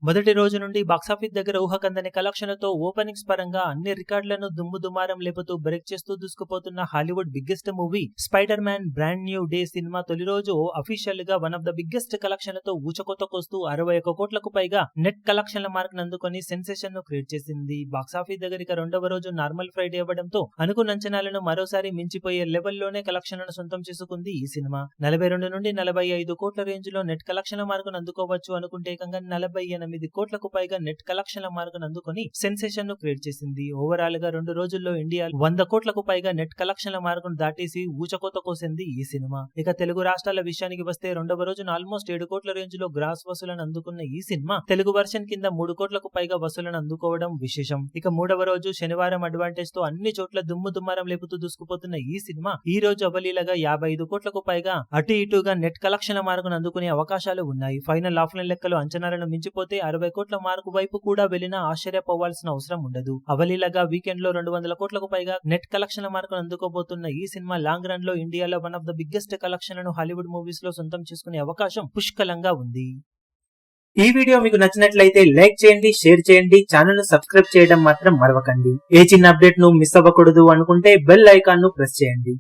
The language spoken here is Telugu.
మొదటి రోజు నుండి బాక్సాఫీస్ దగ్గర ఊహకందని కలెక్షన్లతో ఓపెనింగ్స్ పరంగా అన్ని రికార్డులను దుమ్ముదుమారం లేపుతూ బ్రేక్ చేస్తూ దూసుకుపోతున్న Hollywood biggest movie Spider Man brand new day సినిమా తొలి రోజు అఫీషియల్ గా వన్ ఆఫ్ ద బిగ్గెస్ట్ కలెక్షన్లతో ఊచకొత్తకొస్తూ 61 కోట్లకు పైగా నెట్ కలెక్షన్ల మార్క్ నందుకొని సెన్సేషన్ ను క్రియేట్ చేసింది. బాక్సాఫీస్ దగ్గర రెండవ రోజు నార్మల్ ఫ్రైడే అవ్వడంతో అనుకున్న అంచనాలను మరోసారి మించిపోయే లెవెల్లోనే కలెక్షన్లను సొంతం చేసుకుంది ఈ సినిమా. 42 నుండి 45 కోట్ల రేంజ్ లో నెట్ కలెక్షన్ల మార్కును అందుకోవచ్చు అనుకుంటే ఏకంగా 48 కోట్లకు పైగా నెట్ కలెక్షన్ల మార్కును అందుకొని సెన్సేషన్ ను క్రియేట్ చేసింది. ఓవరాల్ గా 2 రోజుల్లో ఇండియా 100 కోట్లకు పైగా నెట్ కలెక్షన్ల మార్కును దాటేసి ఊచకోత కోసింది ఈ సినిమా. ఇక తెలుగు రాష్ట్రాల విషయానికి వస్తే రెండవ రోజున ఆల్మోస్ట్ 7 కోట్ల రేంజ్ లో గ్రాస్ వసూలను అందుకున్న ఈ సినిమా తెలుగు వర్షన్ కింద 3 కోట్లకు పైగా వసూలను అందుకోవడం విశేషం. ఇక మూడవ రోజు శనివారం అడ్వాంటేజ్ తో అన్ని చోట్ల దుమ్ముదుమారం లేపుతూ దూసుకుపోతున్న ఈ సినిమా ఈ రోజు అవలీలగా 55 కోట్లకు పైగా అటు ఇటుగా నెట్ కలెక్షన్ల మార్కును అందుకునే అవకాశాలు ఉన్నాయి. ఫైనల్ ఆఫ్లైన్ లెక్కలు అంచనాలను మించిపోతే 60 కోట్ల మార్కు వైపు కూడా వెళ్లినా ఆశ్చర్యపోవాల్సిన అవసరం ఉండదు. అవలీలగా వీకెండ్ లో 200 కోట్లకు పైగా నెట్ కలెక్షన్ల మార్కును అందుకోబోతున్న ఈ సినిమా లాంగ్ రన్ లో ఇండియాలో వన్ ఆఫ్ ద బిగ్గెస్ట్ కలెక్షన్లను హాలీవుడ్ మూవీస్ లో సొంతం చేసుకునే అవకాశం పుష్కలంగా ఉంది. ఈ వీడియో మీకు నచ్చినట్లయితే లైక్ చేయండి, షేర్ చేయండి, ఛానల్ ను సబ్స్క్రైబ్ చేయడం మాత్రం మరవకండి. ఏ చిన్న అప్డేట్ ను మిస్ అవ్వకూడదు అనుకుంటే బెల్ ఐకాన్ ను ప్రెస్ చేయండి.